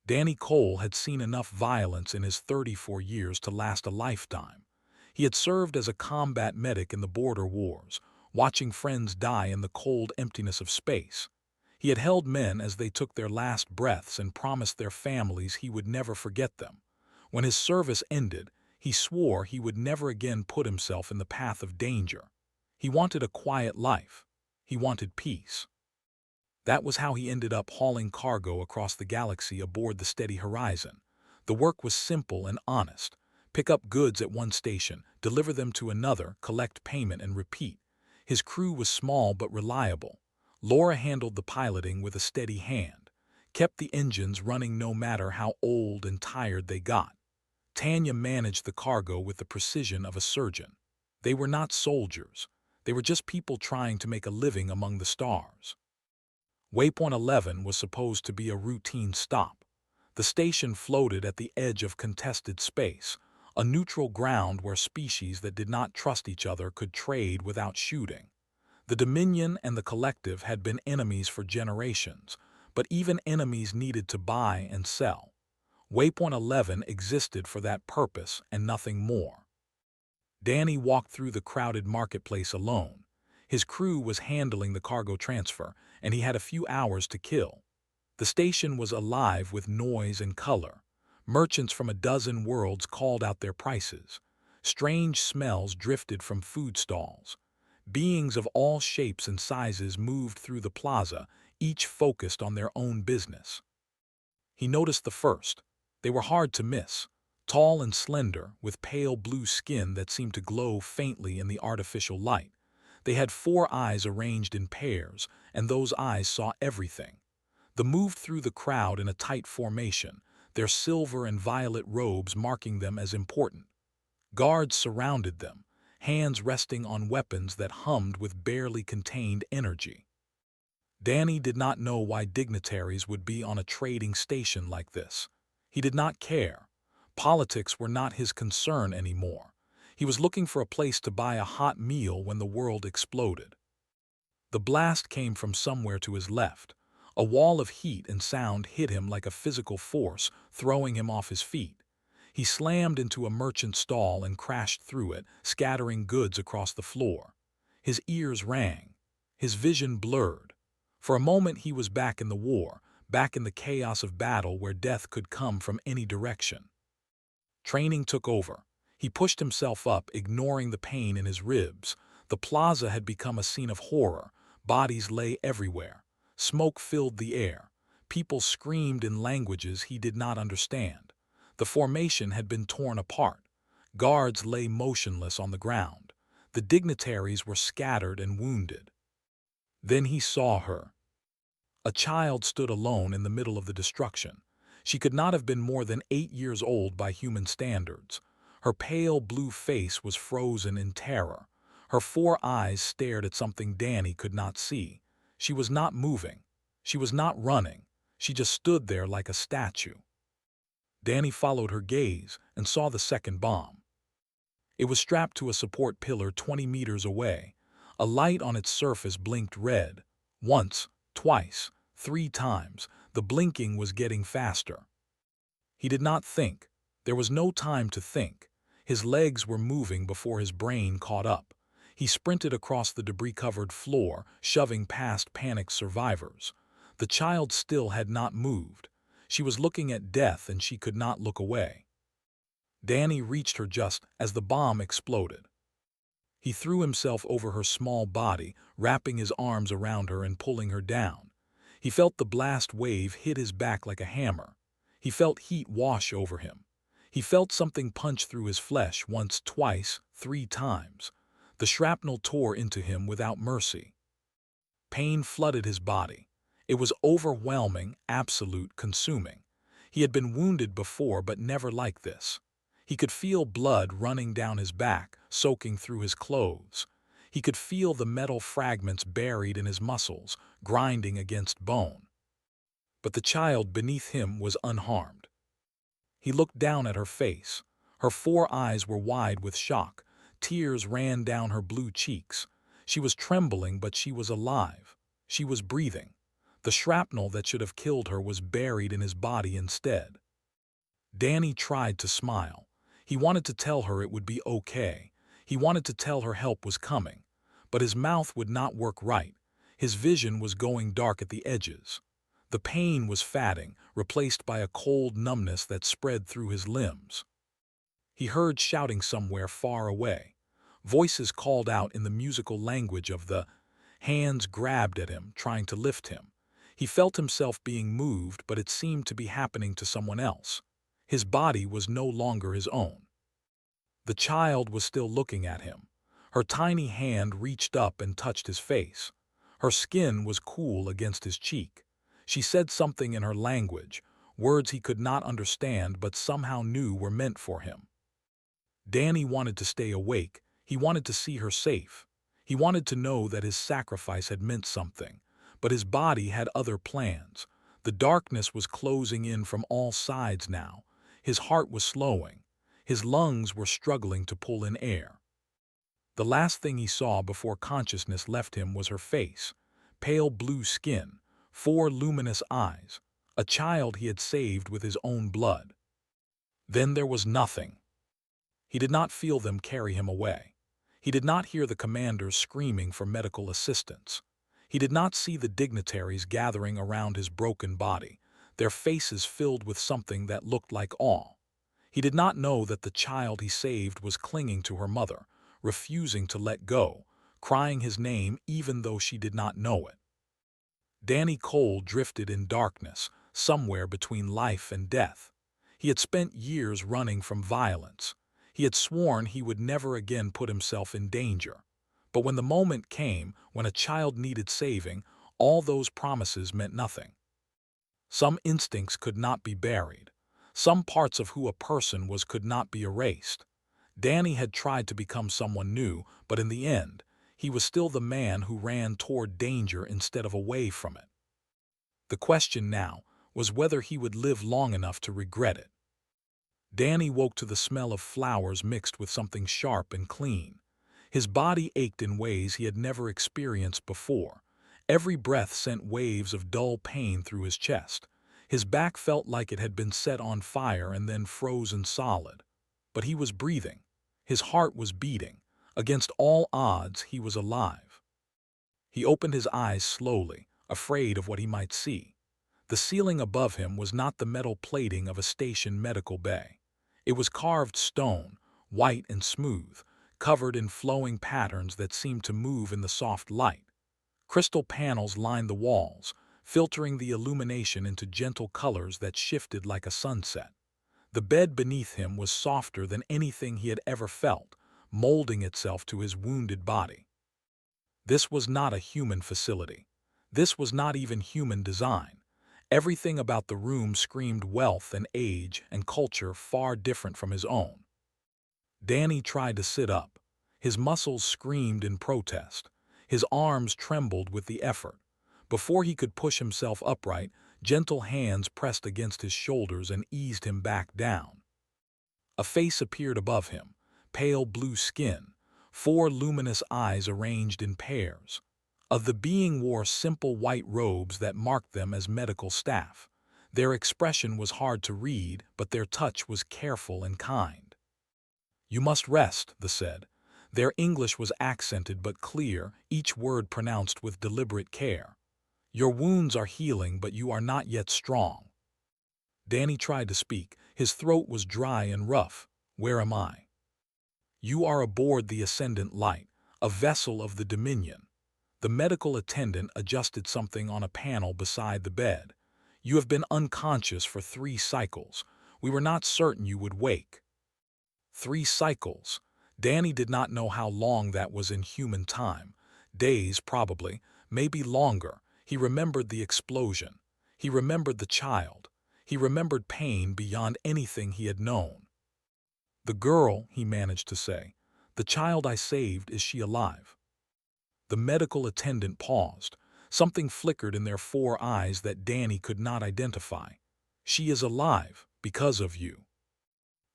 Danny Cole had seen enough violence in his 34 years to last a lifetime. He had served as a combat medic in the border wars, watching friends die in the cold emptiness of space. He had held men as they took their last breaths and promised their families he would never forget them. When his service ended, he swore he would never again put himself in the path of danger. He wanted a quiet life. He wanted peace. That was how he ended up hauling cargo across the galaxy aboard the Steady Horizon. The work was simple and honest. Pick up goods at one station, deliver them to another, collect payment, and repeat. His crew was small but reliable. Laura handled the piloting with a steady hand, kept the engines running no matter how old and tired they got. Tanya managed the cargo with the precision of a surgeon. They were not soldiers. They were just people trying to make a living among the stars. Waypoint 11 was supposed to be a routine stop. The station floated at the edge of contested space, a neutral ground where species that did not trust each other could trade without shooting. The Dominion and the Collective had been enemies for generations, but even enemies needed to buy and sell. Waypoint 11 existed for that purpose and nothing more. Danny walked through the crowded marketplace alone. His crew was handling the cargo transfer, and he had a few hours to kill. The station was alive with noise and color. Merchants from a dozen worlds called out their prices. Strange smells drifted from food stalls. Beings of all shapes and sizes moved through the plaza, each focused on their own business. He noticed the first. They were hard to miss. Tall and slender, with pale blue skin that seemed to glow faintly in the artificial light. They had 4 eyes arranged in pairs, and those eyes saw everything. They moved through the crowd in a tight formation, their silver and violet robes marking them as important. Guards surrounded them, hands resting on weapons that hummed with barely contained energy. Danny did not know why dignitaries would be on a trading station like this. He did not care. Politics were not his concern anymore. He was looking for a place to buy a hot meal when the world exploded. The blast came from somewhere to his left. A wall of heat and sound hit him like a physical force, throwing him off his feet. He slammed into a merchant stall and crashed through it, scattering goods across the floor. His ears rang. His vision blurred. For a moment he was back in the war, back in the chaos of battle where death could come from any direction. Training took over. He pushed himself up, ignoring the pain in his ribs. The plaza had become a scene of horror. Bodies lay everywhere. Smoke filled the air. People screamed in languages he did not understand. The formation had been torn apart. Guards lay motionless on the ground. The dignitaries were scattered and wounded. Then he saw her. A child stood alone in the middle of the destruction. She could not have been more than 8 years old by human standards. Her pale blue face was frozen in terror. Her 4 eyes stared at something Danny could not see. She was not moving. She was not running. She just stood there like a statue. Danny followed her gaze and saw the second bomb. It was strapped to a support pillar 20 meters away. A light on its surface blinked red. Once, twice, 3 times. The blinking was getting faster. He did not think. There was no time to think. His legs were moving before his brain caught up. He sprinted across the debris-covered floor, shoving past panicked survivors. The child still had not moved. She was looking at death and she could not look away. Danny reached her just as the bomb exploded. He threw himself over her small body, wrapping his arms around her and pulling her down. He felt the blast wave hit his back like a hammer. He felt heat wash over him. He felt something punch through his flesh once, twice, 3 times. The shrapnel tore into him without mercy. Pain flooded his body. It was overwhelming, absolute, consuming. He had been wounded before, but never like this. He could feel blood running down his back, soaking through his clothes. He could feel the metal fragments buried in his muscles, grinding against bone. But the child beneath him was unharmed. He looked down at her face. Her 4 eyes were wide with shock. Tears ran down her blue cheeks. She was trembling, but she was alive. She was breathing. The shrapnel that should have killed her was buried in his body instead. Danny tried to smile. He wanted to tell her it would be okay. He wanted to tell her help was coming. But his mouth would not work right. His vision was going dark at the edges. The pain was fatting, replaced by a cold numbness that spread through his limbs. He heard shouting somewhere far away. Voices called out in the musical language of the hands grabbed at him, trying to lift him. He felt himself being moved, but it seemed to be happening to someone else. His body was no longer his own. The child was still looking at him. Her tiny hand reached up and touched his face. Her skin was cool against his cheek. She said something in her language, words he could not understand but somehow knew were meant for him. Danny wanted to stay awake. He wanted to see her safe. He wanted to know that his sacrifice had meant something. But his body had other plans. The darkness was closing in from all sides now. His heart was slowing. His lungs were struggling to pull in air. The last thing he saw before consciousness left him was her face. Pale blue skin, 4 luminous eyes. A child he had saved with his own blood. Then there was nothing. He did not feel them carry him away. He did not hear the commanders screaming for medical assistance. He did not see the dignitaries gathering around his broken body, their faces filled with something that looked like awe. He did not know that the child he saved was clinging to her mother, refusing to let go, crying his name even though she did not know it. Danny Cole drifted in darkness, somewhere between life and death. He had spent years running from violence. He had sworn he would never again put himself in danger. But when the moment came, when a child needed saving, all those promises meant nothing. Some instincts could not be buried. Some parts of who a person was could not be erased. Danny had tried to become someone new, but in the end, he was still the man who ran toward danger instead of away from it. The question now was whether he would live long enough to regret it. Danny woke to the smell of flowers mixed with something sharp and clean. His body ached in ways he had never experienced before. Every breath sent waves of dull pain through his chest. His back felt like it had been set on fire and then frozen solid. But he was breathing. His heart was beating. Against all odds, he was alive. He opened his eyes slowly, afraid of what he might see. The ceiling above him was not the metal plating of a station medical bay. It was carved stone, white and smooth, covered in flowing patterns that seemed to move in the soft light. Crystal panels lined the walls, filtering the illumination into gentle colors that shifted like a sunset. The bed beneath him was softer than anything he had ever felt, molding itself to his wounded body. This was not a human facility. This was not even human design. Everything about the room screamed wealth and age and culture far different from his own. Danny tried to sit up. His muscles screamed in protest. His arms trembled with the effort. Before he could push himself upright, gentle hands pressed against his shoulders and eased him back down. A face appeared above him, pale blue skin, 4 luminous eyes arranged in pairs. The being wore simple white robes that marked them as medical staff. Their expression was hard to read, but their touch was careful and kind. "You must rest," they said. Their English was accented but clear, each word pronounced with deliberate care. "Your wounds are healing, but you are not yet strong." Danny tried to speak. His throat was dry and rough. "Where am I?" "You are aboard the Ascendant Light, a vessel of the Dominion." The medical attendant adjusted something on a panel beside the bed. "You have been unconscious for 3 cycles. We were not certain you would wake." 3 cycles. Danny did not know how long that was in human time. Days, probably, maybe longer. He remembered the explosion. He remembered the child. He remembered pain beyond anything he had known. "The girl," he managed to say. "The child I saved, is she alive?" The medical attendant paused. Something flickered in their 4 eyes that Danny could not identify. "She is alive, because of you."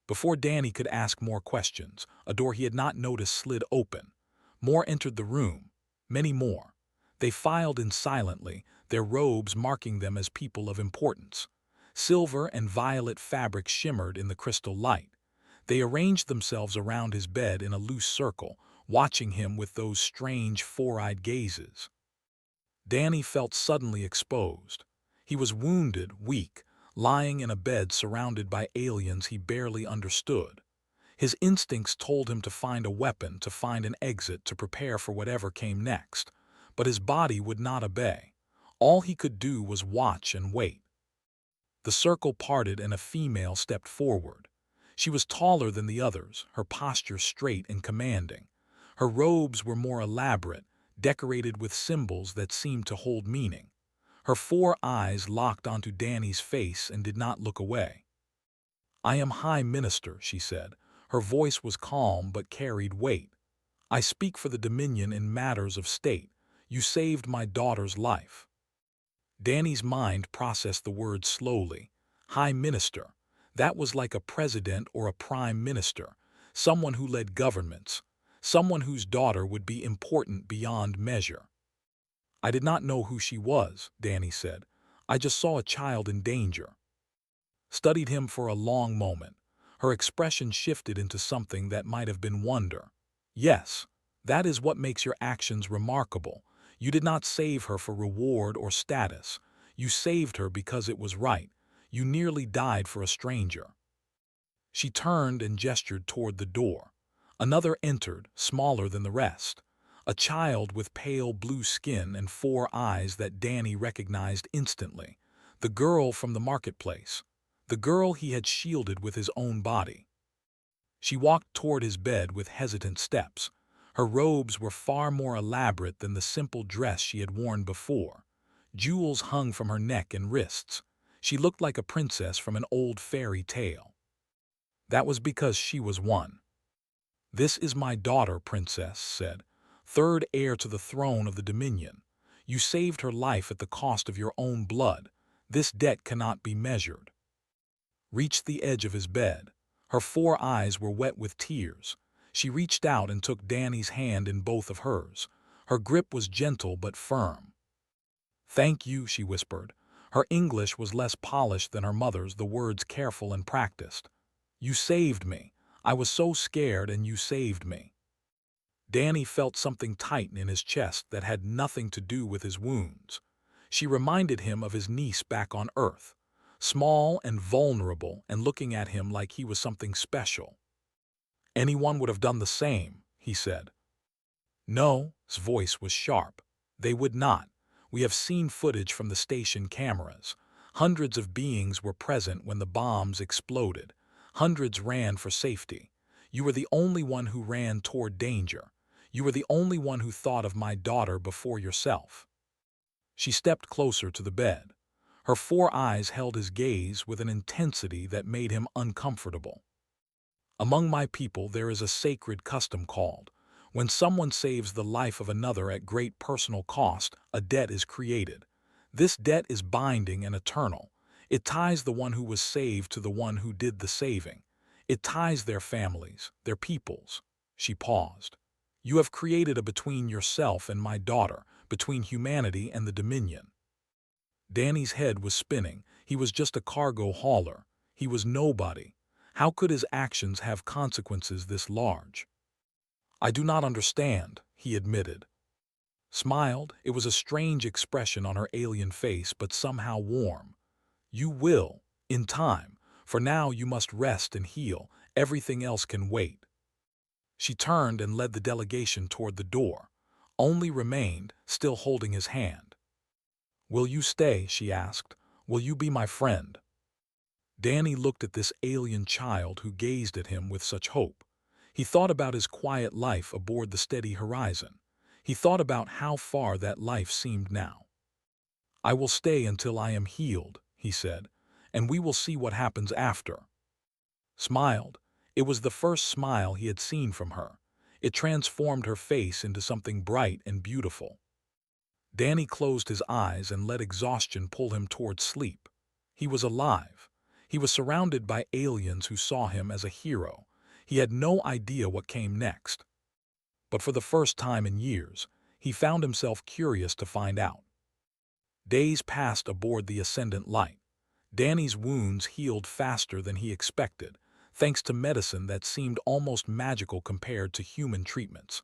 Before Danny could ask more questions, a door he had not noticed slid open. More entered the room. Many more. They filed in silently, their robes marking them as people of importance. Silver and violet fabric shimmered in the crystal light. They arranged themselves around his bed in a loose circle, watching him with those strange four-eyed gazes. Danny felt suddenly exposed. He was wounded, weak, lying in a bed surrounded by aliens he barely understood. His instincts told him to find a weapon, to find an exit, to prepare for whatever came next. But his body would not obey. All he could do was watch and wait. The circle parted and a female stepped forward. She was taller than the others, her posture straight and commanding. Her robes were more elaborate, decorated with symbols that seemed to hold meaning. Her four eyes locked onto Danny's face and did not look away. "I am High Minister," she said. Her voice was calm but carried weight. "I speak for the Dominion in matters of state. You saved my daughter's life." Danny's mind processed the word slowly. High Minister. That was like a president or a prime minister, someone who led governments, someone whose daughter would be important beyond measure. "I did not know who she was," Danny said. "I just saw a child in danger." Studied him for a long moment. Her expression shifted into something that might have been wonder. "Yes, that is what makes your actions remarkable. You did not save her for reward or status. You saved her because it was right. You nearly died for a stranger." She turned and gestured toward the door. Another entered, smaller than the rest. A child with pale blue skin and four eyes that Danny recognized instantly. The girl from the marketplace. The girl he had shielded with his own body. She walked toward his bed with hesitant steps. Her robes were far more elaborate than the simple dress she had worn before. Jewels hung from her neck and wrists. She looked like a princess from an old fairy tale. That was because she was one. "This is my daughter," Princess said, "third heir to the throne of the Dominion. You saved her life at the cost of your own blood. This debt cannot be measured." Reached the edge of his bed. Her four eyes were wet with tears. She reached out and took Danny's hand in both of hers. Her grip was gentle but firm. "Thank you," she whispered. Her English was less polished than her mother's, the words careful and practiced. "You saved me. I was so scared and you saved me." Danny felt something tighten in his chest that had nothing to do with his wounds. She reminded him of his niece back on Earth, small and vulnerable and looking at him like he was something special. "Anyone would have done the same," he said. "No," his voice was sharp. "They would not. We have seen footage from the station cameras. Hundreds of beings were present when the bombs exploded. Hundreds ran for safety. You were the only one who ran toward danger. You were the only one who thought of my daughter before yourself." She stepped closer to the bed. Her four eyes held his gaze with an intensity that made him uncomfortable. "Among my people there is a sacred custom called, when someone saves the life of another at great personal cost, a debt is created. This debt is binding and eternal. It ties the one who was saved to the one who did the saving. It ties their families, their peoples." She paused. "You have created a between yourself and my daughter, between humanity and the Dominion." Danny's head was spinning. He was just a cargo hauler. He was nobody. How could his actions have consequences this large? "I do not understand," he admitted. Smiled. It was a strange expression on her alien face, but somehow warm. "You will, in time. For now you must rest and heal. Everything else can wait." She turned and led the delegation toward the door. Only remained, still holding his hand. "Will you stay?" she asked. "Will you be my friend?" Danny looked at this alien child who gazed at him with such hope. He thought about his quiet life aboard the steady horizon. He thought about how far that life seemed now. "I will stay until I am healed," he said, "and we will see what happens after." Smiled. It was the first smile he had seen from her. It transformed her face into something bright and beautiful. Danny closed his eyes and let exhaustion pull him toward sleep. He was alive. He was surrounded by aliens who saw him as a hero. He had no idea what came next. But for the first time in years, he found himself curious to find out. Days passed aboard the Ascendant Light. Danny's wounds healed faster than he expected, thanks to medicine that seemed almost magical compared to human treatments.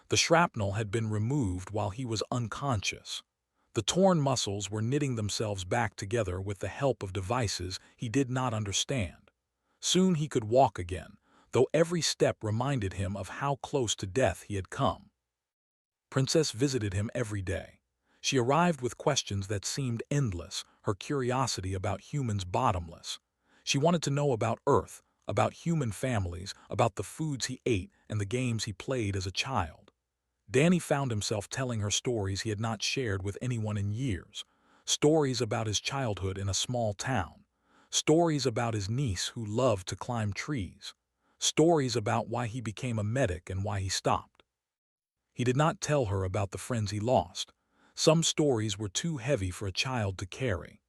The shrapnel had been removed while he was unconscious. The torn muscles were knitting themselves back together with the help of devices he did not understand. Soon he could walk again, though every step reminded him of how close to death he had come. Princess visited him every day. She arrived with questions that seemed endless, her curiosity about humans bottomless. She wanted to know about Earth, about human families, about the foods he ate and the games he played as a child. Danny found himself telling her stories he had not shared with anyone in years. Stories about his childhood in a small town. Stories about his niece who loved to climb trees. Stories about why he became a medic and why he stopped. He did not tell her about the friends he lost. Some stories were too heavy for a child to carry.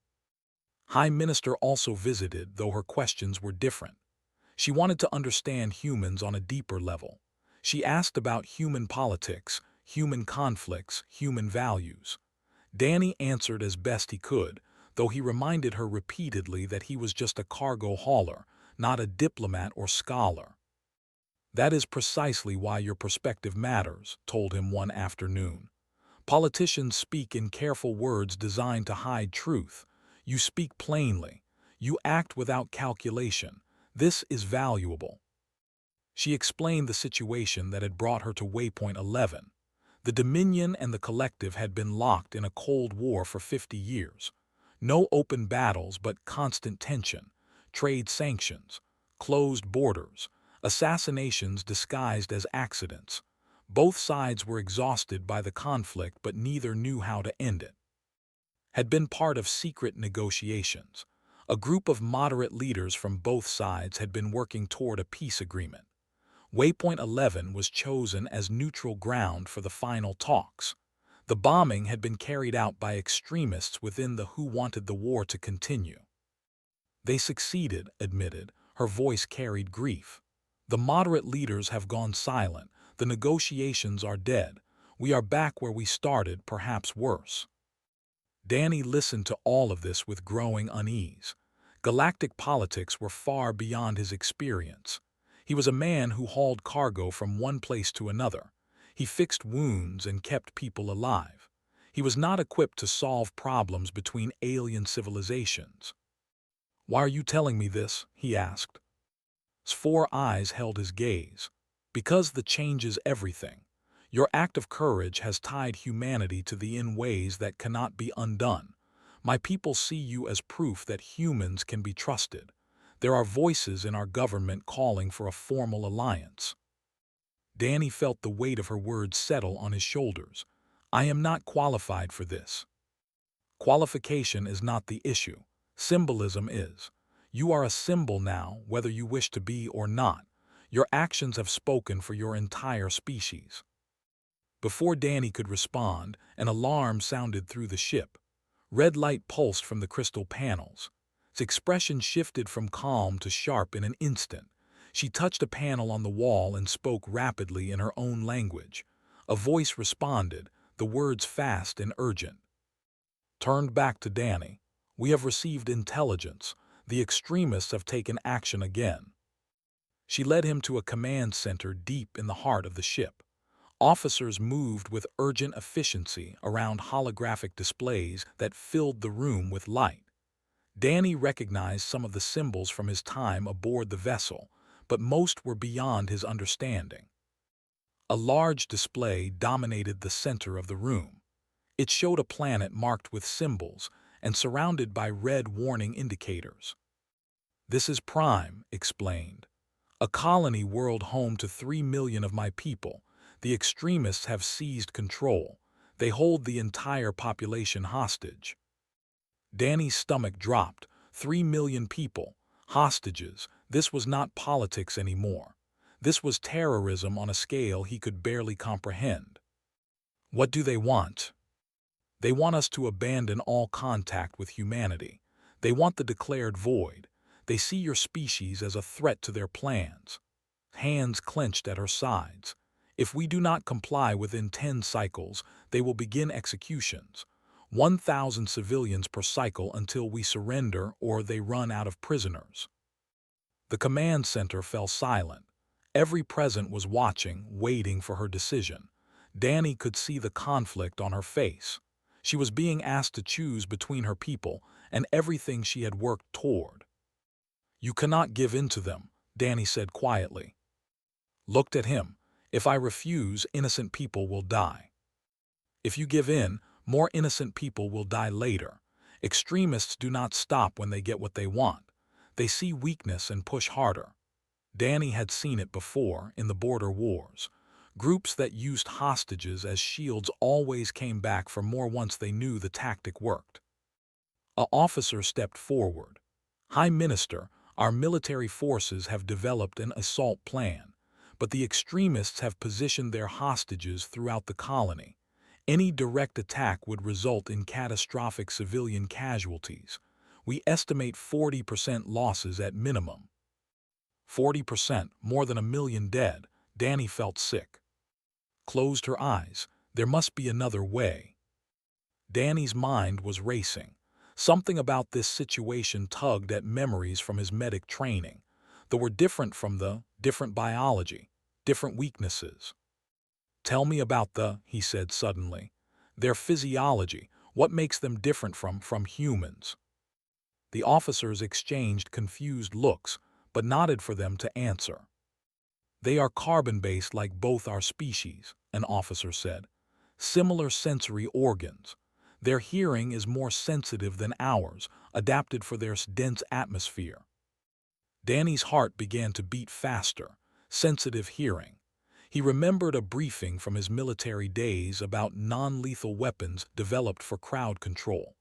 High Minister also visited, though her questions were different. She wanted to understand humans on a deeper level. She asked about human politics, human conflicts, human values. Danny answered as best he could, though he reminded her repeatedly that he was just a cargo hauler, not a diplomat or scholar. "That is precisely why your perspective matters," told him one afternoon. "Politicians speak in careful words designed to hide truth. You speak plainly. You act without calculation. This is valuable." She explained the situation that had brought her to Waypoint 11. The Dominion and the Collective had been locked in a Cold War for 50 years. No open battles, but constant tension, trade sanctions, closed borders, assassinations disguised as accidents. Both sides were exhausted by the conflict, but neither knew how to end it. Had been part of secret negotiations. A group of moderate leaders from both sides had been working toward a peace agreement. Waypoint 11 was chosen as neutral ground for the final talks. The bombing had been carried out by extremists within the who wanted the war to continue. "They succeeded," admitted. Her voice carried grief. "The moderate leaders have gone silent. The negotiations are dead. We are back where we started, perhaps worse." Danny listened to all of this with growing unease. Galactic politics were far beyond his experience. He was a man who hauled cargo from one place to another. He fixed wounds and kept people alive. He was not equipped to solve problems between alien civilizations. "Why are you telling me this?" he asked. His four eyes held his gaze. "Because the changes everything. Your act of courage has tied humanity to the in ways that cannot be undone. My people see you as proof that humans can be trusted. There are voices in our government calling for a formal alliance." Danny felt the weight of her words settle on his shoulders. "I am not qualified for this." "Qualification is not the issue. Symbolism is. You are a symbol now, whether you wish to be or not. Your actions have spoken for your entire species." Before Danny could respond, an alarm sounded through the ship. Red light pulsed from the crystal panels. Its expression shifted from calm to sharp in an instant. She touched a panel on the wall and spoke rapidly in her own language. A voice responded, the words fast and urgent. Turned back to Danny. "We have received intelligence. The extremists have taken action again." She led him to a command center deep in the heart of the ship. Officers moved with urgent efficiency around holographic displays that filled the room with light. Danny recognized some of the symbols from his time aboard the vessel, but most were beyond his understanding. A large display dominated the center of the room. It showed a planet marked with symbols and surrounded by red warning indicators. "This is Prime," explained. "A colony world home to 3 million of my people. The extremists have seized control. They hold the entire population hostage." Danny's stomach dropped. 3 million people. Hostages. This was not politics anymore. This was terrorism on a scale he could barely comprehend. "What do they want?" "They want us to abandon all contact with humanity. They want the declared void. They see your species as a threat to their plans." Hands clenched at her sides. "If we do not comply within 10 cycles, they will begin executions. 1,000 civilians per cycle until we surrender or they run out of prisoners. The command center fell silent. Every present was watching, waiting for her decision. Danny could see the conflict on her face. She was being asked to choose between her people and everything she had worked toward. "You cannot give in to them," Danny said quietly. Looked at him. "If I refuse, innocent people will die. If you give in, more innocent people will die later. Extremists do not stop when they get what they want. They see weakness and push harder." Danny had seen it before in the border wars. Groups that used hostages as shields always came back for more once they knew the tactic worked. An officer stepped forward. "High Minister, our military forces have developed an assault plan, but the extremists have positioned their hostages throughout the colony. Any direct attack would result in catastrophic civilian casualties. We estimate 40% losses at minimum." 40%, more than 1 million dead. Danny felt sick. Closed her eyes. There must be another way. Danny's mind was racing. Something about this situation tugged at memories from his medic training. They were different from different biology, different weaknesses. "Tell me about he said suddenly. "Their physiology, what makes them different from humans?" The officers exchanged confused looks, but nodded for them to answer. "They are carbon-based like both our species," an officer said. "Similar sensory organs. Their hearing is more sensitive than ours, adapted for their dense atmosphere." Danny's heart began to beat faster. Sensitive hearing. He remembered a briefing from his military days about non-lethal weapons developed for crowd control.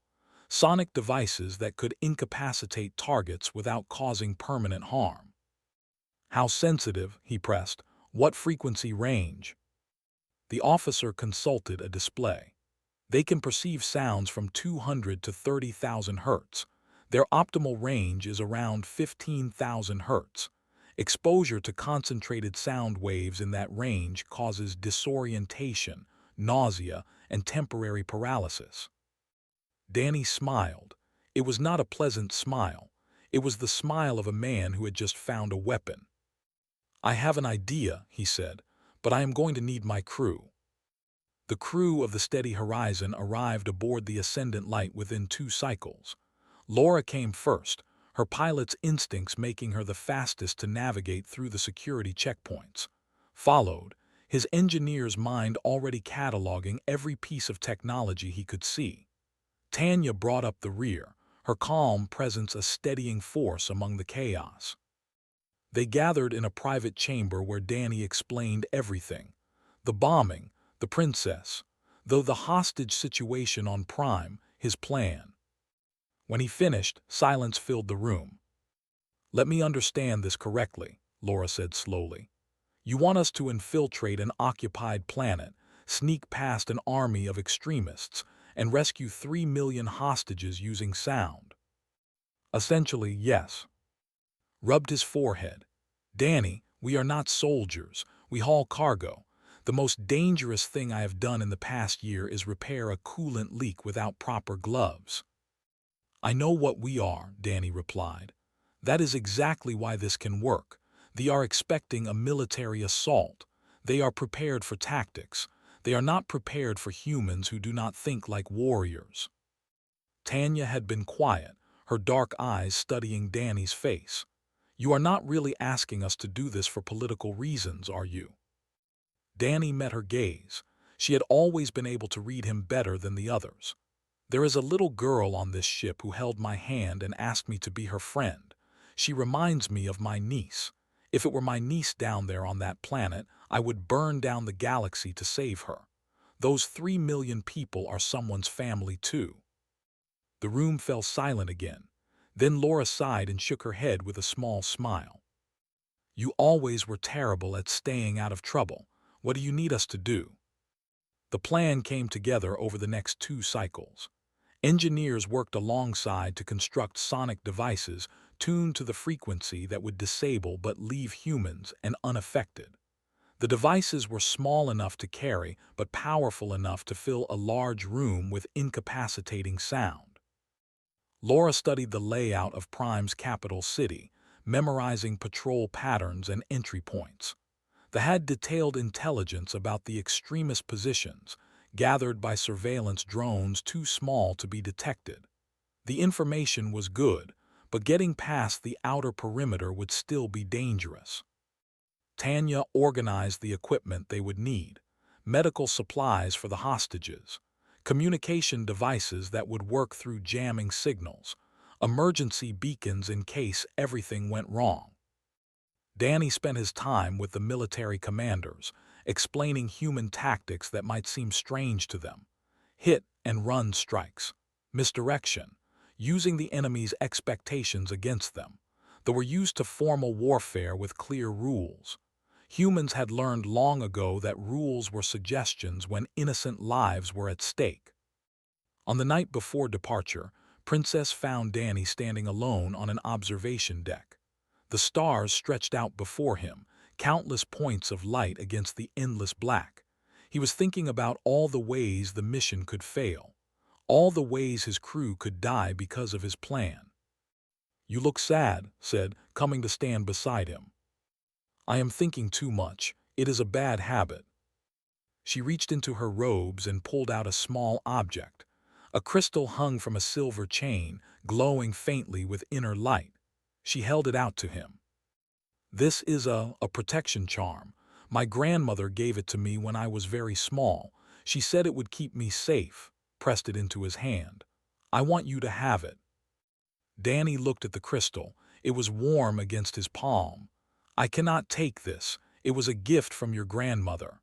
Sonic devices that could incapacitate targets without causing permanent harm. "How sensitive?" he pressed. "What frequency range?" The officer consulted a display. "They can perceive sounds from 200 to 30,000 hertz. Their optimal range is around 15,000 hertz. Exposure to concentrated sound waves in that range causes disorientation, nausea, and temporary paralysis." Danny smiled. It was not a pleasant smile. It was the smile of a man who had just found a weapon. "I have an idea," he said, "but I am going to need my crew." The crew of the Steady Horizon arrived aboard the Ascendant Light within 2 cycles. Laura came first, her pilot's instincts making her the fastest to navigate through the security checkpoints. Followed, his engineer's mind already cataloging every piece of technology he could see. Tanya brought up the rear, her calm presence a steadying force among the chaos. They gathered in a private chamber where Danny explained everything. The bombing, the princess, though the hostage situation on Prime, his plan. When he finished, silence filled the room. "Let me understand this correctly," Laura said slowly. "You want us to infiltrate an occupied planet, sneak past an army of extremists, and rescue 3 million hostages using sound?" "Essentially, yes." Rubbed his forehead. "Danny, we are not soldiers. We haul cargo. The most dangerous thing I have done in the past year is repair a coolant leak without proper gloves." "I know what we are," Danny replied. "That is exactly why this can work. They are expecting a military assault. They are prepared for tactics. They are not prepared for humans who do not think like warriors." Tanya had been quiet, her dark eyes studying Danny's face. "You are not really asking us to do this for political reasons, are you?" Danny met her gaze. She had always been able to read him better than the others. "There is a little girl on this ship who held my hand and asked me to be her friend. She reminds me of my niece. If it were my niece down there on that planet, I would burn down the galaxy to save her. Those 3 million people are someone's family too." The room fell silent again. Then Laura sighed and shook her head with a small smile. "You always were terrible at staying out of trouble. What do you need us to do?" The plan came together over the next 2 cycles. Engineers worked alongside to construct sonic devices tuned to the frequency that would disable but leave humans unaffected. The devices were small enough to carry, but powerful enough to fill a large room with incapacitating sound. Laura studied the layout of Prime's capital city, memorizing patrol patterns and entry points. They had detailed intelligence about the extremist positions, gathered by surveillance drones too small to be detected. The information was good, but getting past the outer perimeter would still be dangerous. Tanya organized the equipment they would need: medical supplies for the hostages, communication devices that would work through jamming signals, emergency beacons in case everything went wrong. Danny spent his time with the military commanders, explaining human tactics that might seem strange to them: hit and run strikes, misdirection, using the enemy's expectations against them. They were used to formal warfare with clear rules. Humans had learned long ago that rules were suggestions when innocent lives were at stake. On the night before departure, Princess found Danny standing alone on an observation deck. The stars stretched out before him, countless points of light against the endless black. He was thinking about all the ways the mission could fail, all the ways his crew could die because of his plan. "You look sad," said, coming to stand beside him. "I am thinking too much. It is a bad habit." She reached into her robes and pulled out a small object. A crystal hung from a silver chain, glowing faintly with inner light. She held it out to him. "This is a protection charm. My grandmother gave it to me when I was very small. She said it would keep me safe," pressed it into his hand. "I want you to have it." Danny looked at the crystal. It was warm against his palm. "I cannot take this. It was a gift from your grandmother.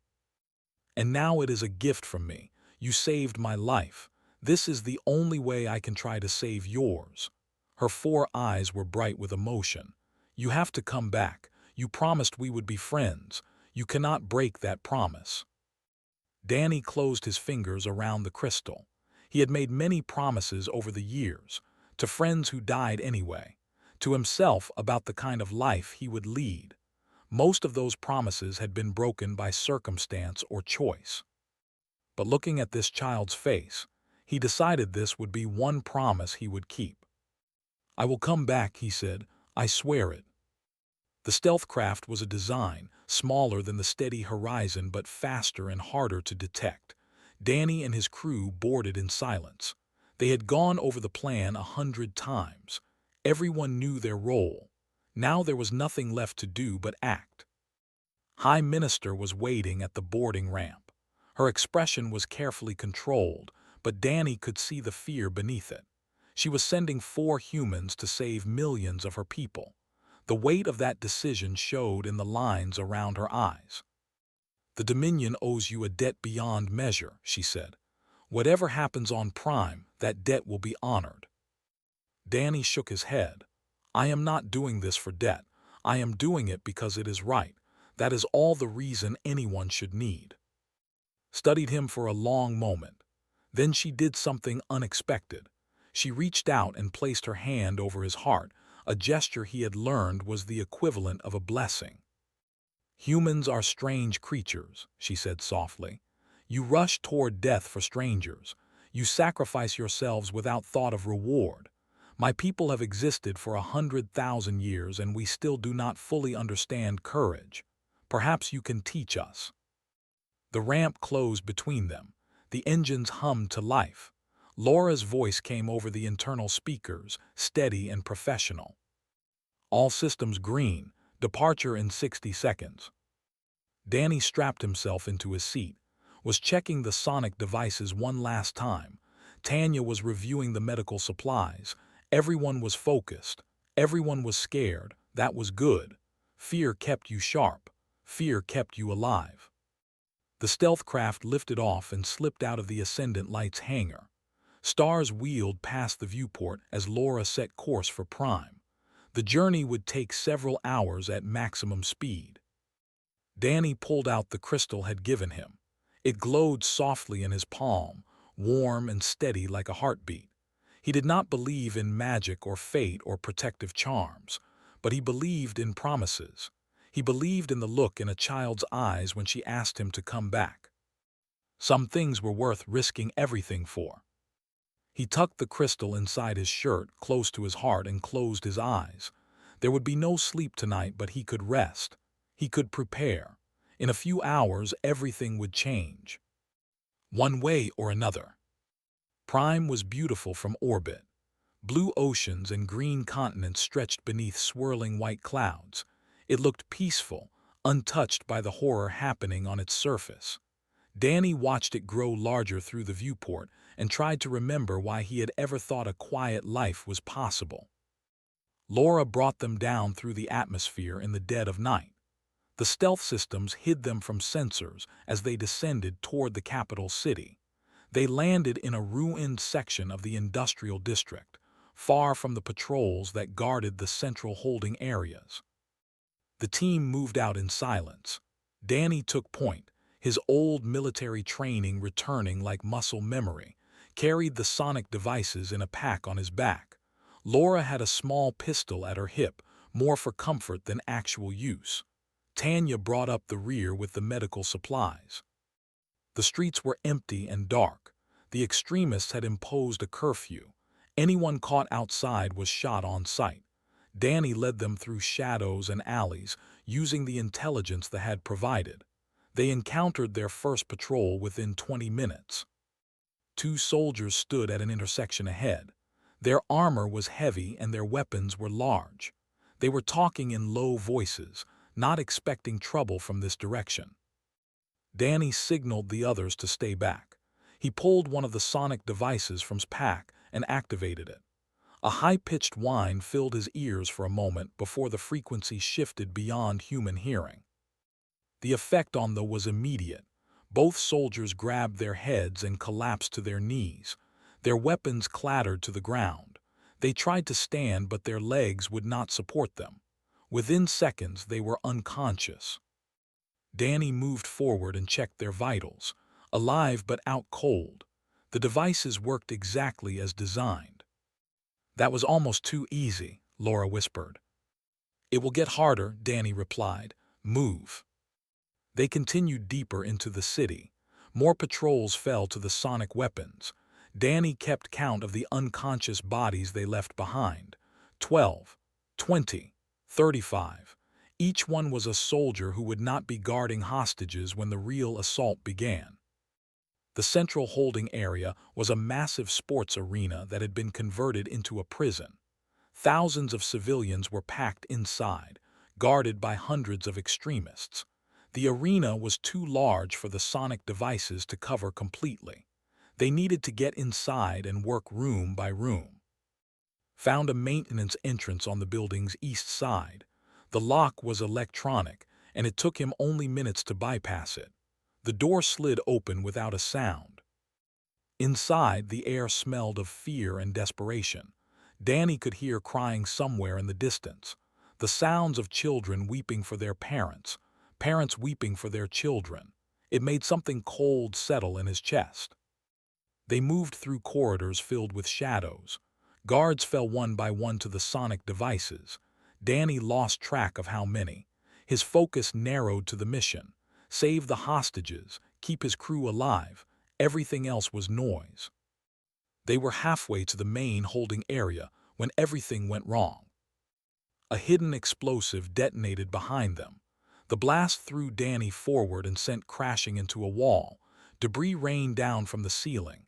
And now it is a gift from me. You saved my life. This is the only way I can try to save yours." Her 4 eyes were bright with emotion. "You have to come back. You promised we would be friends. You cannot break that promise." Danny closed his fingers around the crystal. He had made many promises over the years, to friends who died anyway, to himself about the kind of life he would lead. Most of those promises had been broken by circumstance or choice. But looking at this child's face, he decided this would be one promise he would keep. "I will come back," he said. "I swear it." The stealth craft was a design, smaller than the steady horizon but faster and harder to detect. Danny and his crew boarded in silence. They had gone over the plan 100 times. Everyone knew their role. Now there was nothing left to do but act. High Minister was waiting at the boarding ramp. Her expression was carefully controlled, but Danny could see the fear beneath it. She was sending 4 humans to save millions of her people. The weight of that decision showed in the lines around her eyes. "The Dominion owes you a debt beyond measure," she said. "Whatever happens on Prime, that debt will be honored." Danny shook his head. "I am not doing this for debt. I am doing it because it is right. That is all the reason anyone should need." Studied him for a long moment. Then she did something unexpected. She reached out and placed her hand over his heart, a gesture he had learned was the equivalent of a blessing. "Humans are strange creatures," she said softly. "You rush toward death for strangers. You sacrifice yourselves without thought of reward. My people have existed for 100,000 years and we still do not fully understand courage. Perhaps you can teach us." The ramp closed between them. The engines hummed to life. Laura's voice came over the internal speakers, steady and professional. "All systems green. Departure in 60 seconds." Danny strapped himself into his seat, was checking the sonic devices one last time. Tanya was reviewing the medical supplies. Everyone was focused. Everyone was scared. That was good. Fear kept you sharp. Fear kept you alive. The stealth craft lifted off and slipped out of the Ascendant Light's hangar. Stars wheeled past the viewport as Laura set course for Prime. The journey would take several hours at maximum speed. Danny pulled out the crystal had given him. It glowed softly in his palm, warm and steady like a heartbeat. He did not believe in magic or fate or protective charms, but he believed in promises. He believed in the look in a child's eyes when she asked him to come back. Some things were worth risking everything for. He tucked the crystal inside his shirt, close to his heart, and closed his eyes. There would be no sleep tonight, but he could rest. He could prepare. In a few hours, everything would change. One way or another. Prime was beautiful from orbit. Blue oceans and green continents stretched beneath swirling white clouds. It looked peaceful, untouched by the horror happening on its surface. Danny watched it grow larger through the viewport and tried to remember why he had ever thought a quiet life was possible. Laura brought them down through the atmosphere in the dead of night. The stealth systems hid them from sensors as they descended toward the capital city. They landed in a ruined section of the industrial district, far from the patrols that guarded the central holding areas. The team moved out in silence. Danny took point, his old military training returning like muscle memory, carried the sonic devices in a pack on his back. Laura had a small pistol at her hip, more for comfort than actual use. Tanya brought up the rear with the medical supplies. The streets were empty and dark. The extremists had imposed a curfew. Anyone caught outside was shot on sight. Danny led them through shadows and alleys, using the intelligence they had provided. They encountered their first patrol within 20 minutes. Two soldiers stood at an intersection ahead. Their armor was heavy and their weapons were large. They were talking in low voices, not expecting trouble from this direction. Danny signaled the others to stay back. He pulled one of the sonic devices from his pack and activated it. A high-pitched whine filled his ears for a moment before the frequency shifted beyond human hearing. The effect on them was immediate. Both soldiers grabbed their heads and collapsed to their knees. Their weapons clattered to the ground. They tried to stand, but their legs would not support them. Within seconds, they were unconscious. Danny moved forward and checked their vitals. Alive but out cold. The devices worked exactly as designed. "That was almost too easy," Laura whispered. "It will get harder," Danny replied. "Move." They continued deeper into the city. More patrols fell to the sonic weapons. Danny kept count of the unconscious bodies they left behind. 12, 20, 35. Each one was a soldier who would not be guarding hostages when the real assault began. The central holding area was a massive sports arena that had been converted into a prison. Thousands of civilians were packed inside, guarded by hundreds of extremists. The arena was too large for the sonic devices to cover completely. They needed to get inside and work room by room. Found a maintenance entrance on the building's east side. The lock was electronic, and it took him only minutes to bypass it. The door slid open without a sound. Inside, the air smelled of fear and desperation. Danny could hear crying somewhere in the distance. The sounds of children weeping for their parents, parents weeping for their children. It made something cold settle in his chest. They moved through corridors filled with shadows. Guards fell one by one to the sonic devices. Danny lost track of how many. His focus narrowed to the mission. Save the hostages, keep his crew alive. Everything else was noise. They were halfway to the main holding area when everything went wrong. A hidden explosive detonated behind them. The blast threw Danny forward and sent crashing into a wall. Debris rained down from the ceiling.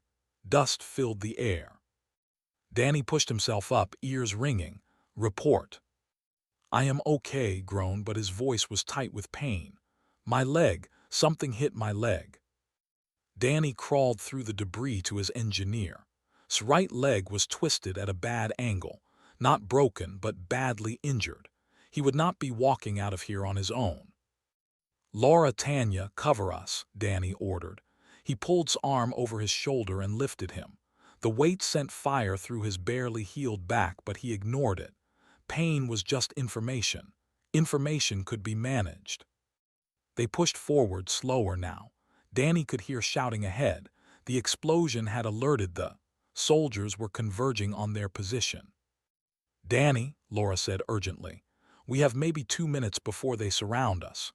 Dust filled the air. Danny pushed himself up, ears ringing. "Report." "I am okay," groaned, but his voice was tight with pain. "My leg, something hit my leg." Danny crawled through the debris to his engineer. His right leg was twisted at a bad angle, not broken but badly injured. He would not be walking out of here on his own. "Laura, Tanya, cover us," Danny ordered. He pulled his arm over his shoulder and lifted him. The weight sent fire through his barely healed back, but he ignored it. Pain was just information. Information could be managed. They pushed forward slower now. Danny could hear shouting ahead. The explosion had alerted the soldiers were converging on their position. "Danny," Laura said urgently, We have maybe 2 minutes before they surround us.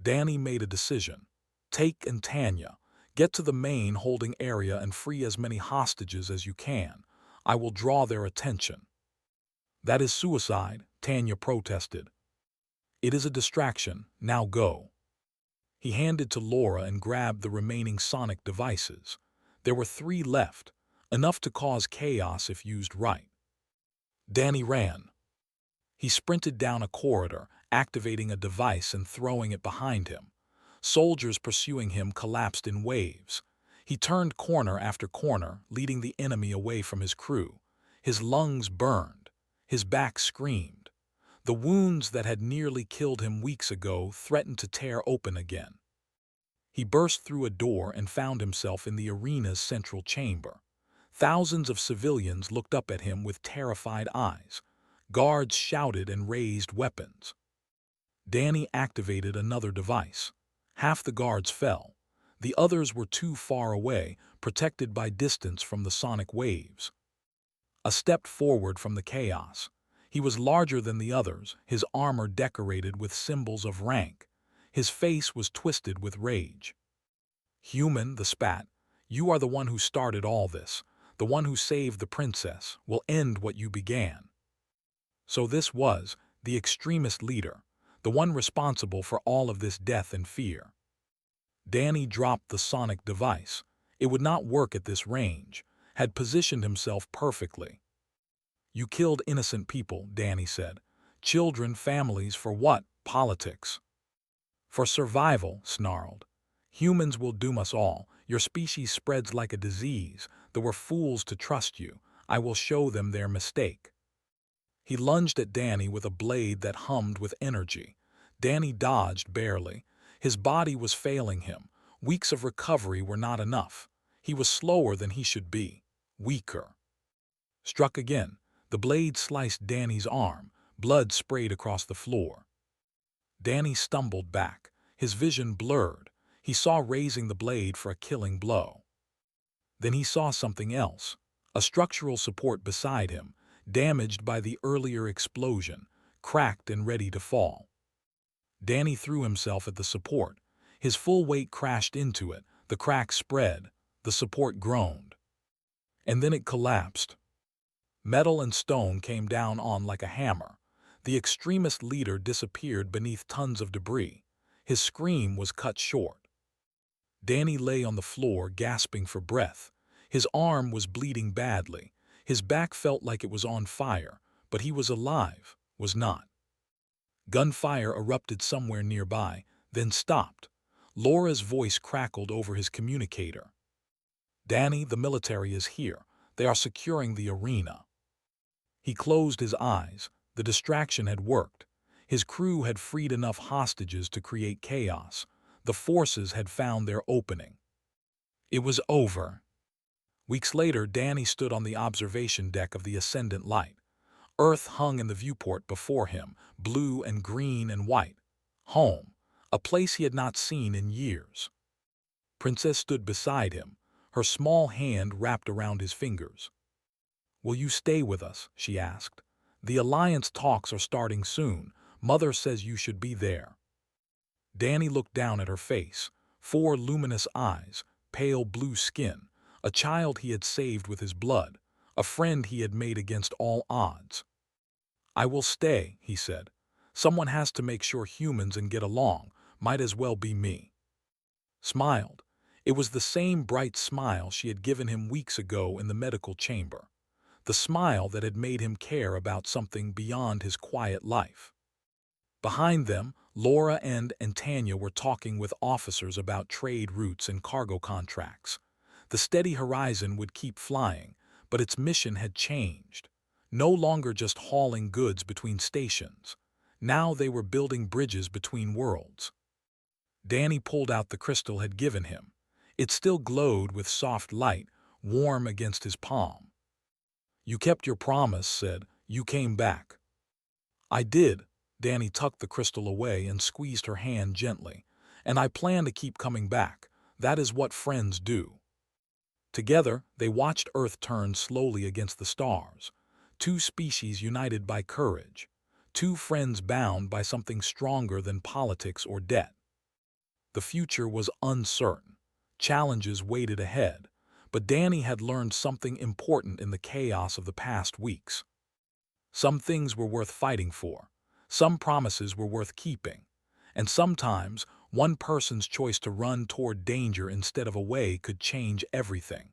Danny made a decision. Take and Tanya. Get to the main holding area and free as many hostages as you can. I will draw their attention. That is suicide, Tanya protested. It is a distraction. Now go. He handed to Laura and grabbed the remaining sonic devices. There were 3 left, enough to cause chaos if used right. Danny ran. He sprinted down a corridor, activating a device and throwing it behind him. Soldiers pursuing him collapsed in waves. He turned corner after corner, leading the enemy away from his crew. His lungs burned. His back screamed. The wounds that had nearly killed him weeks ago threatened to tear open again. He burst through a door and found himself in the arena's central chamber. Thousands of civilians looked up at him with terrified eyes. Guards shouted and raised weapons. Danny activated another device. Half the guards fell. The others were too far away, protected by distance from the sonic waves. A step forward from the chaos. He was larger than the others, his armor decorated with symbols of rank. His face was twisted with rage. Human, the spat, you are the one who started all this, the one who saved the princess, will end what you began. So this was the extremist leader, the one responsible for all of this death and fear. Danny dropped the sonic device. It would not work at this range, had positioned himself perfectly. You killed innocent people, Danny said. Children, families, for what? Politics. For survival, snarled. Humans will doom us all. Your species spreads like a disease. They were fools to trust you. I will show them their mistake. He lunged at Danny with a blade that hummed with energy. Danny dodged barely. His body was failing him. Weeks of recovery were not enough. He was slower than he should be. Weaker. Struck again. The blade sliced Danny's arm. Blood sprayed across the floor. Danny stumbled back. His vision blurred. He saw raising the blade for a killing blow. Then he saw something else. A structural support beside him, damaged by the earlier explosion, cracked and ready to fall. Danny threw himself at the support. His full weight crashed into it. The crack spread. The support groaned. And then it collapsed. Metal and stone came down on like a hammer. The extremist leader disappeared beneath tons of debris. His scream was cut short. Danny lay on the floor, gasping for breath. His arm was bleeding badly. His back felt like it was on fire, but he was alive, was not. Gunfire erupted somewhere nearby, then stopped. Laura's voice crackled over his communicator. Danny, the military is here. They are securing the arena. He closed his eyes. The distraction had worked. His crew had freed enough hostages to create chaos. The forces had found their opening. It was over. Weeks later, Danny stood on the observation deck of the Ascendant Light. Earth hung in the viewport before him, blue and green and white. Home, a place he had not seen in years. Princess stood beside him, her small hand wrapped around his fingers. "Will you stay with us?" she asked. "The alliance talks are starting soon. Mother says you should be there." Danny looked down at her face. 4 luminous eyes, pale blue skin, a child he had saved with his blood, a friend he had made against all odds. "I will stay," he said. "Someone has to make sure humans and get along. Might as well be me." Smiled. It was the same bright smile she had given him weeks ago in the medical chamber. The smile that had made him care about something beyond his quiet life. Behind them, Laura and Tanya were talking with officers about trade routes and cargo contracts. The steady horizon would keep flying, but its mission had changed. No longer just hauling goods between stations. Now they were building bridges between worlds. Danny pulled out the crystal had given him. It still glowed with soft light, warm against his palm. "You kept your promise," said. "You came back." "I did." Danny tucked the crystal away and squeezed her hand gently. "And I plan to keep coming back. That is what friends do." Together, they watched Earth turn slowly against the stars. 2 species united by courage. two friends bound by something stronger than politics or debt. The future was uncertain. Challenges waited ahead, but Danny had learned something important in the chaos of the past weeks. Some things were worth fighting for, some promises were worth keeping, and sometimes one person's choice to run toward danger instead of away could change everything.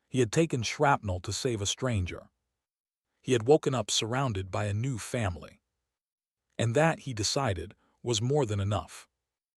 He had taken shrapnel to save a stranger. He had woken up surrounded by a new family. And that, he decided, was more than enough.